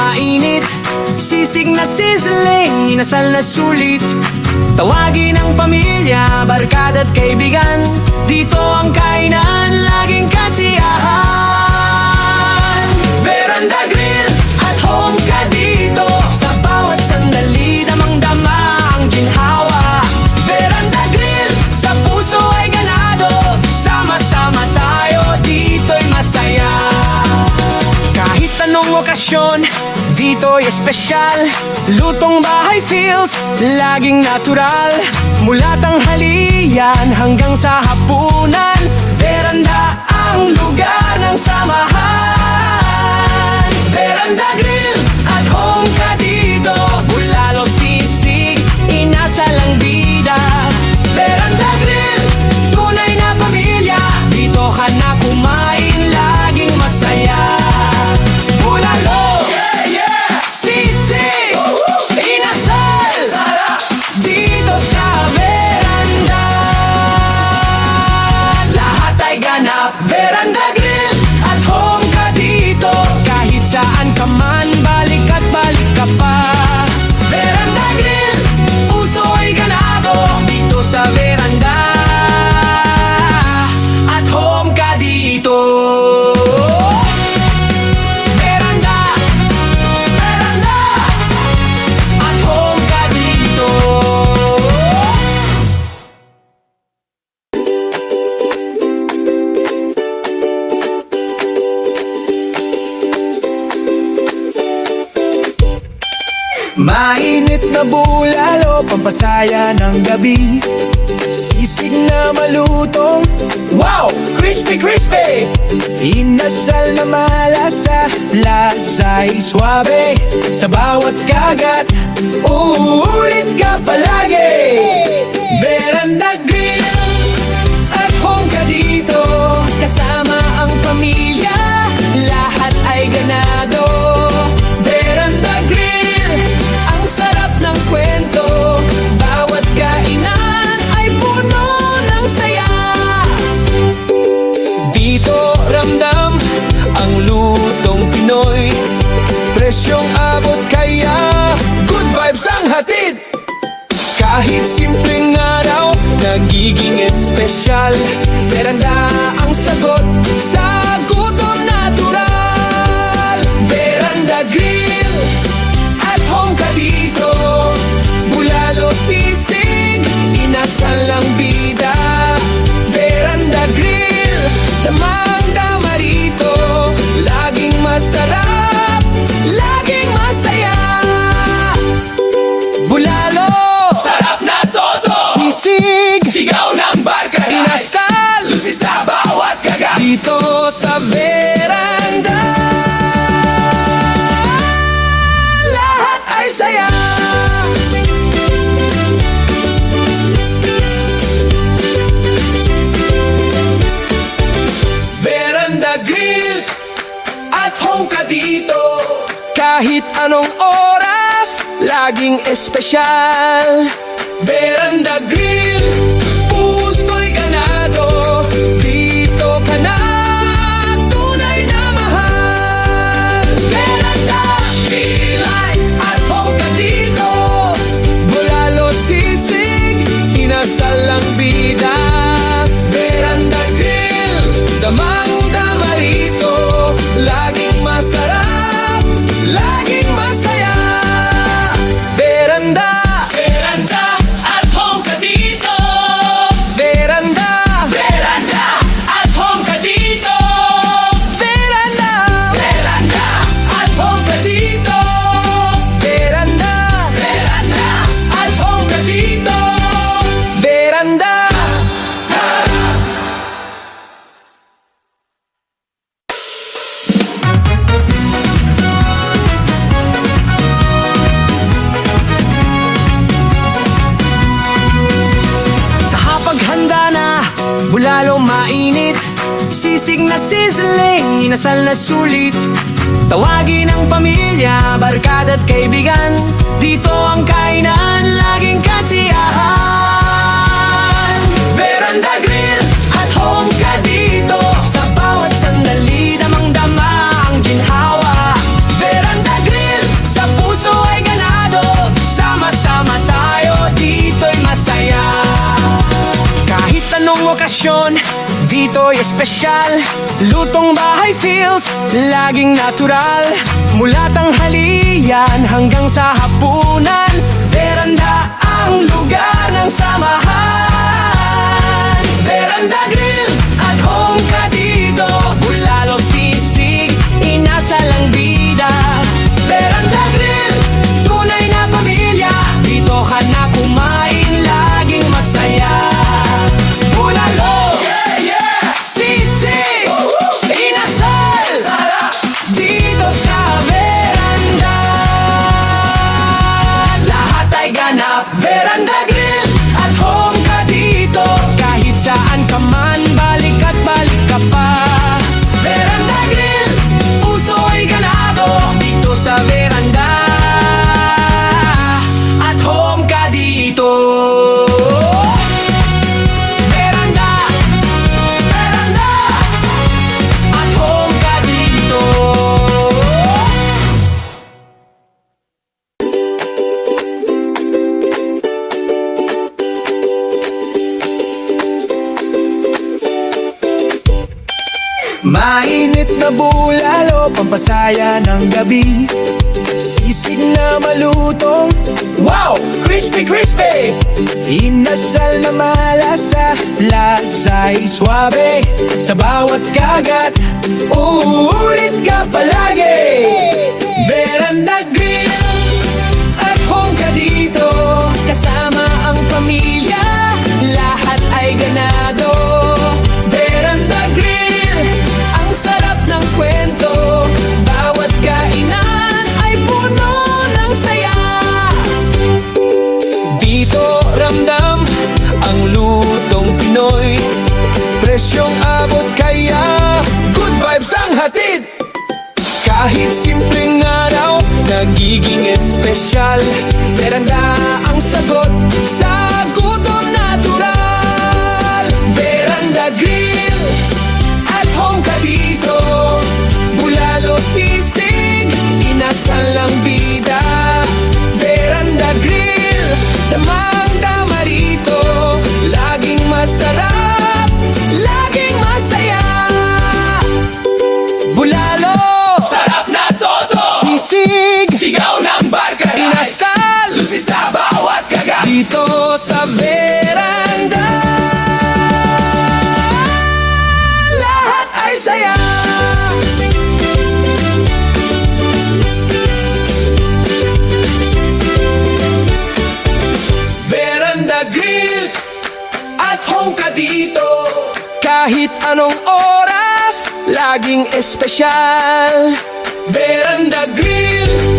mainit, sisig na sizzling, inasal na sulit. Tawagin ang pamilya, barkada at kaibigan. Dito ang kainan, laging kasiyahan. Veranda Grill, at home ka dito. Sa bawat sandali, damang-dama ang ginhawa. Veranda Grill, sa puso ay ganado. Sama-sama tayo, dito'y masaya. Kahit anong okasyon, dito'y espesyal. Lutong bahay feels, laging natural. Mula tanghalian hanggang sa hapunan, veranda ang lugar ng samahan. Veranda Grill, at home ka dito. Bulalo, sisig, inasal ang bida. Veranda Grill, tunay na pamilya. Dito ka na kumain, laging masaya. Bulalo, sisig, inasal, sarap dito sa veranda. Lahat ay ganap. Veranda Grill, at home ka dito. Kahit saan ka man, balik at balik ka pa. Veranda Grill, puso ay ganado. Dito sa veranda, at home ka dito. Veranda, veranda, at home ka dito. Mainit na bulalo, pampasaya ng gabi. Sisig na malutong, wow! Crispy, crispy! Inasal na malasa, lasa'y suabe. Sa bawat kagat, uulit ka palagi. Veranda Grill, at home ka dito. Kasama ang pamilya, lahat ay ganado. Veranda Grill, ang sarap ng kwento. Bawat kainan ay puno ng saya. Dito ramdam ang lutong Pinoy. Presyong abot kaya good vibes ang hatid. Kahit simpleng araw, nagiging espesyal. Veranda ang sagot sa gutom natural. Veranda Grill, at home ka dito. Bulalo, sisig, inasal ang bida. Veranda Grill, damang-dama rito. Laging masarap, laging masaya. Bulalo, Sarap na todo! sisig, Sigaw ng barkada! inasal, Lusi sa bawat kagat! dito sa veranda, lahat ay saya. Veranda Grill, at home ka dito. Kahit anong oras, laging espesyal. Veranda Grill, puso'y ganado. Dito ka na, tunay na mahal. Veranda Grill, at home ka dito. Bulalo, sisig, inasal ang bida. Veranda Grill, damang-dama rito. Laging masarap, laging masaya. Veranda, Veranda, at home ka dito! veranda, Veranda, at home ka dito! veranda, Veranda, at home ka dito. Veranda, veranda, at home ka dito. Veranda. Sa hapaghanda na, bulalo mainit, sisig na sizzling, inasal na sulit. Tawagin ang pamilya, barkada at kaibigan. Dito ang kainan, laging kasiyahan. Veranda Grill, at home ka dito. Sa bawat sandali, damang-dama ang ginhawa. Veranda Grill, okasyon, dito'y espesyal. Lutong bahay feels, laging natural. Mula tanghalian hanggang sa hapunan, veranda ang lugar ng samahan. Veranda Grill at home ka dito. Bulalo, sisig, inasal ang bida. Veranda Grill, tunay na pamilya. Dito ka na kumain, laging masaya. Bulalo, sisig, inasal, sarap dito sa veranda. Lahat ay ganap. Veranda Grill at home ka dito. Kahit saan ka man, balik at balik ka pa. Veranda Grill, puso ay ganado. Dito sa veranda at home ka dito. Veranda, veranda at home ka dito. Mainit na bulalo, pampasaya ng gabi. Sisig na malutong, wow! Crispy, crispy! Inasal na malasa, lasa'y swabe. Sa bawat kagat, uulit ka palagi. Veranda Grill at home ka dito. Kasama ang pamilya, lahat ay ganado. Veranda Grill, ang sarap ng kwento. Bawat kainan ay puno ng saya. Dito ramdam ang lutong Pinoy. Presyong abot kaya good vibes ang hatid. Kahit simpleng araw, nagiging espesyal. Veranda ang sagot sa gutom natural. Veranda Grill at home ka dito. Bulalo, sisig, inasal ang bida. Veranda Grill, damang-dama rito. Laging masarap, laging masaya. Bulalo, Sarap na todo. sisig, Sigaw ng barkada. inasal, Lusi sa bawat kagat. dito sa veranda. Lahat ay saya. Veranda Grill at home ka dito. Kahit anong oras, laging espesyal. Veranda Grill